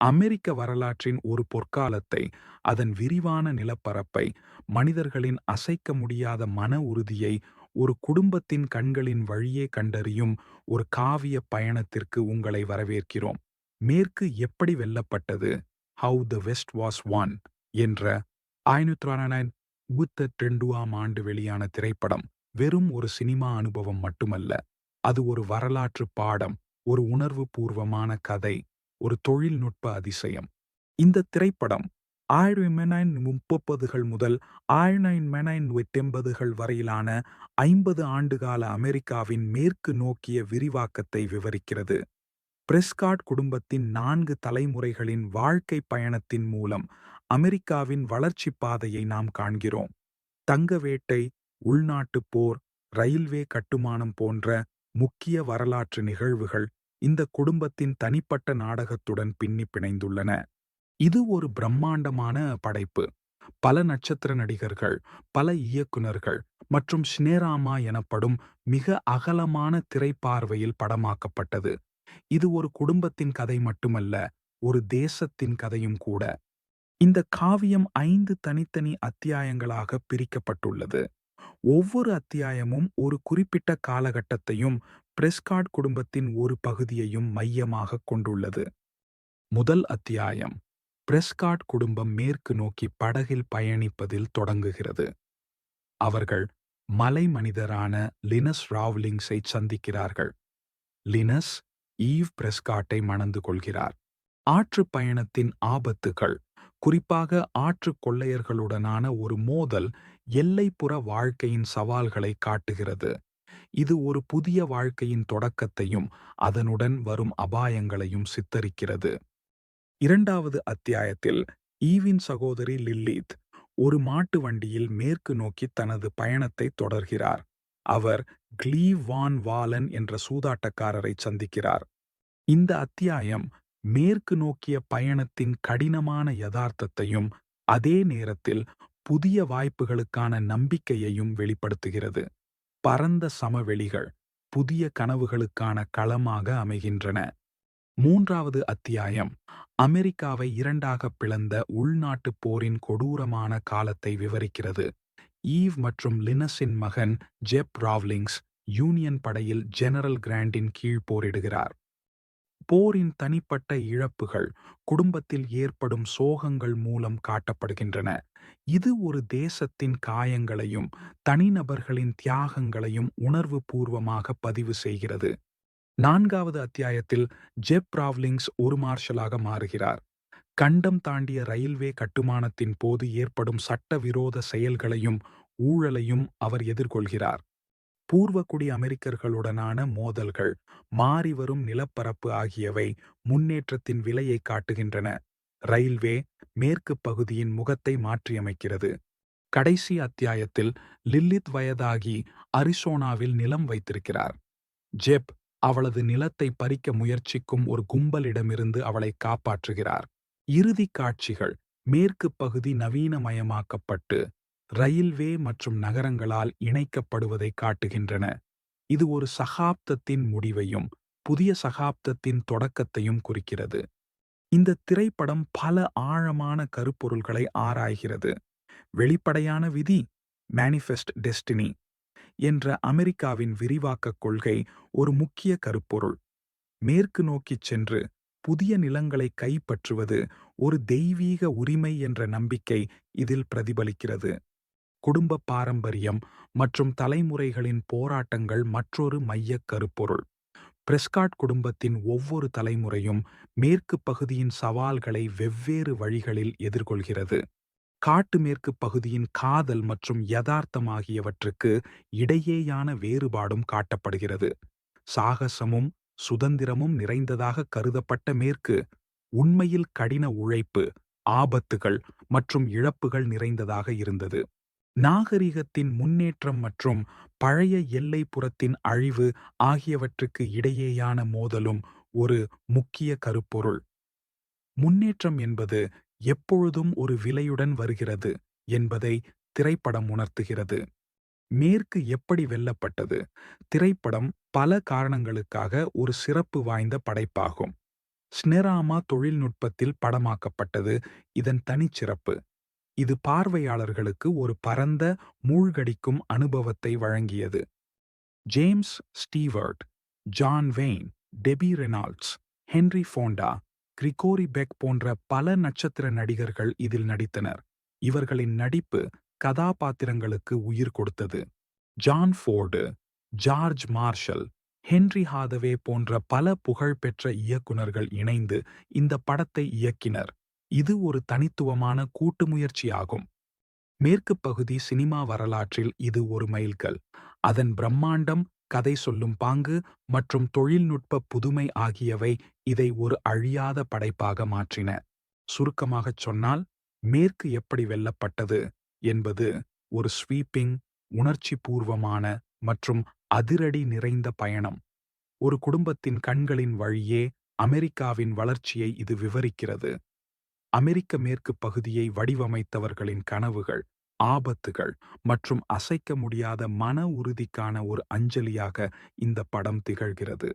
அமெரிக்க வரலாற்றின் ஒரு பொற்காலத்தை, அதன் விரிவான நிலப்பரப்பை, மனிதர்களின் அசைக்க முடியாத மன உறுதியை ஒரு குடும்பத்தின் கண்களின் வழியே கண்டறியும் ஒரு காவிய பயணத்திற்கு உங்களை வரவேற்கிறோம். மேற்கு எப்படி வெல்லப்பட்டது, how the west was won என்ற 1992ஆம் ஆண்டு வெளியான திரைப்படம் வெறும் ஒரு சினிமா அனுபவம் மட்டுமல்ல, அது ஒரு வரலாற்று பாடம், ஒரு உணர்வு பூர்வமான கதை, ஒரு தொழில்நுட்ப அதிசயம். இந்த திரைப்படம் 1930கள் முதல் 1980கள் வரையிலான 50 ஆண்டுகால அமெரிக்காவின் மேற்கு நோக்கிய விரிவாக்கத்தை விவரிக்கிறது. பிரெஸ்காட் குடும்பத்தின் 4 தலைமுறைகளின் வாழ்க்கை பயணத்தின் மூலம் அமெரிக்காவின் வளர்ச்சிப் பாதையை நாம் காண்கிறோம். தங்க வேட்டை, உள்நாட்டுப் போர், ரயில்வே கட்டுமானம் போன்ற முக்கிய வரலாற்று நிகழ்வுகள் இந்த குடும்பத்தின் தனிப்பட்ட நாடகத்துடன் பின்னி பிணைந்துள்ளன. இது ஒரு பிரம்மாண்டமான படைப்பு. பல நட்சத்திர நடிகர்கள், பல இயக்குனர்கள் மற்றும் சினேராமா எனப்படும் மிக அகலமான திரைப்பார்வையில் படமாக்கப்பட்டது. இது ஒரு குடும்பத்தின் கதை மட்டுமல்ல, ஒரு தேசத்தின் கதையும் கூட. இந்த காவியம் 5 தனித்தனி அத்தியாயங்களாக பிரிக்கப்பட்டுள்ளது. ஒவ்வொரு அத்தியாயமும் ஒரு குறிப்பிட்ட காலகட்டத்தையும் பிரெஸ்காட் குடும்பத்தின் ஒரு பகுதியையும் மையமாகக் கொண்டுள்ளது. முதல் அத்தியாயம், பிரெஸ்காட் குடும்பம் மேற்கு நோக்கி படகில் பயணிப்பதில் தொடங்குகிறது. அவர்கள் மலை மனிதரான லினஸ் ராவ்லிங்ஸை சந்திக்கிறார்கள். லினஸ் ஈவ் பிரெஸ்காட்டை மணந்து கொள்கிறார். ஆற்றுப் பயணத்தின் ஆபத்துகள், குறிப்பாக ஆற்றுக் கொள்ளையர்களுடனான ஒரு மோதல், எல்லைப்புற வாழ்க்கையின் சவால்களை காட்டுகிறது. இது ஒரு புதிய வாழ்க்கையின் தொடக்கத்தையும் அதனுடன் வரும் அபாயங்களையும் சித்தரிக்கிறது. இரண்டாவது அத்தியாயத்தில் ஈவின் சகோதரி லில்லித் ஒரு மாட்டு வண்டியில் மேற்கு நோக்கி தனது பயணத்தை தொடர்கிறார். அவர் கிளீவ் வான் வாலன் என்ற சூதாட்டக்காரரை சந்திக்கிறார். இந்த அத்தியாயம் மேற்கு நோக்கிய பயணத்தின் கடினமான யதார்த்தத்தையும் அதே நேரத்தில் புதிய வாய்ப்புகளுக்கான நம்பிக்கையையும் வெளிப்படுத்துகிறது. பரந்த சமவெளிகள் புதிய கனவுகளுக்கான களமாக அமைகின்றன. மூன்றாவது அத்தியாயம் அமெரிக்காவை இரண்டாக பிளந்த உள்நாட்டுப் போரின் கொடூரமான காலத்தை விவரிக்கிறது. ஈவ் மற்றும் லினஸின் மகன் ஜெப் ராவ்லிங்ஸ் யூனியன் படையில் ஜெனரல் கிராண்டின் கீழ் போரிடுகிறார். போரின் தனிப்பட்ட இழப்புகள், குடும்பத்தில் ஏற்படும் சோகங்கள் மூலம் காட்டப்படுகின்றன. இது ஒரு தேசத்தின் காயங்களையும் தனிநபர்களின் தியாகங்களையும் உணர்வு பூர்வமாக பதிவு செய்கிறது. நான்காவது அத்தியாயத்தில் ஜெப் ராவ்லிங்ஸ் ஒரு மார்ஷலாக மாறுகிறார். கண்டம் தாண்டிய ரயில்வே கட்டுமானத்தின் போது ஏற்படும் சட்டவிரோத செயல்களையும் ஊழலையும் அவர் எதிர்கொள்கிறார். பூர்வகுடி அமெரிக்கர்களுடனான மோதல்கள், மாறிவரும் நிலப்பரப்பு ஆகியவை முன்னேற்றத்தின் விலையை காட்டுகின்றன. ரயில்வே மேற்கு பகுதியின் முகத்தை மாற்றியமைக்கிறது. கடைசி அத்தியாயத்தில் லில்லித் வயதாகி அரிசோனாவில் நிலம் வைத்திருக்கிறார். ஜெப் அவளது நிலத்தை பறிக்க முயற்சிக்கும் ஒரு கும்பலிடமிருந்து அவளை காப்பாற்றுகிறார். இறுதிக் காட்சிகள் மேற்கு பகுதி நவீனமயமாக்கப்பட்டு ரயில்வே மற்றும் நகரங்களால் இணைக்கப்படுவதை காட்டுகின்றன. இது ஒரு சகாப்தத்தின் முடிவையும் புதிய சகாப்தத்தின் தொடக்கத்தையும் குறிக்கிறது. இந்த திரைப்படம் பல ஆழமான கருப்பொருள்களை ஆராய்கிறது. வெளிப்படையான விதி, மேனிஃபெஸ்ட் டெஸ்டினி என்ற அமெரிக்காவின் விரிவாக்கக் கொள்கை ஒரு முக்கிய கருப்பொருள். மேற்கு நோக்கிச் சென்று புதிய நிலங்களை கைப்பற்றுவது ஒரு தெய்வீக உரிமை என்ற நம்பிக்கை இதில் பிரதிபலிக்கிறது. குடும்ப பாரம்பரியம் மற்றும் தலைமுறைகளின் போராட்டங்கள் மற்றொரு மையக் கருப்பொருள். பிரெஸ்காட் குடும்பத்தின் ஒவ்வொரு தலைமுறையும் மேற்கு பகுதியின் சவால்களை வெவ்வேறு வழிகளில் எதிர்கொள்கிறது. காட்டு மேற்கு பகுதியின் காதல் மற்றும் யதார்த்தம் ஆகியவற்றுக்கு இடையேயான வேறுபாடும் காட்டப்படுகிறது. சாகசமும் சுதந்திரமும் நிறைந்ததாக கருதப்பட்ட மேற்கு, உண்மையில் கடின உழைப்பு, ஆபத்துகள் மற்றும் இழப்புகள் நிறைந்ததாக இருந்தது. நாகரிகத்தின் முன்னேற்றம் மற்றும் பழைய எல்லைப்புறத்தின் அழிவு ஆகியவற்றுக்கு இடையேயான மோதலும் ஒரு முக்கிய கருப்பொருள். முன்னேற்றம் என்பது எப்பொழுதும் ஒரு விலையுடன் வருகிறது என்பதை திரைப்படம் உணர்த்துகிறது. மேற்கு எப்படி வெல்லப்பட்டது? திரைப்படம் பல காரணங்களுக்காக ஒரு சிறப்பு வாய்ந்த படைப்பாகும். ஸ்னெராமா தொழில்நுட்பத்தில் படமாக்கப்பட்டது இதன் தனிச்சிறப்பு. இது பார்வையாளர்களுக்கு ஒரு பரந்த, மூழ்கடிக்கும் அனுபவத்தை வழங்கியது. James Stewart, John Wayne, Debbie Reynolds, Henry Fonda, Gregory Peck போன்ற பல நட்சத்திர நடிகர்கள் இதில் நடித்தனர். இவர்களின் நடிப்பு கதாபாத்திரங்களுக்கு உயிர் கொடுத்தது. John Ford, George Marshall, Henry Hathaway போன்ற பல புகழ்பெற்ற இயக்குனர்கள் இணைந்து இந்த படத்தை இயக்கினர். இது ஒரு தனித்துவமான கூட்டு முயற்சியாகும். மேற்கு பகுதி சினிமா வரலாற்றில் இது ஒரு மைல்கல். அதன் பிரம்மாண்டம், கதை சொல்லும் பாங்கு மற்றும் தொழில்நுட்ப புதுமை ஆகியவை இதை ஒரு அழியாத படைப்பாக மாற்றின. சுருக்கமாகச் சொன்னால், மேற்கு எப்படி வெல்லப்பட்டது என்பது ஒரு ஸ்வீப்பிங், உணர்ச்சிபூர்வமான மற்றும் அதிரடி நிறைந்த பயணம். ஒரு குடும்பத்தின் கண்களின் வழியே அமெரிக்காவின் வளர்ச்சியை இது விவரிக்கிறது. அமெரிக்க மேற்கு பகுதியை வடிவமைத்தவர்களின் கனவுகள், ஆபத்துகள் மற்றும் அசைக்க முடியாத மன உறுதிக்கான ஒரு அஞ்சலியாக இந்த படம் திகழ்கிறது.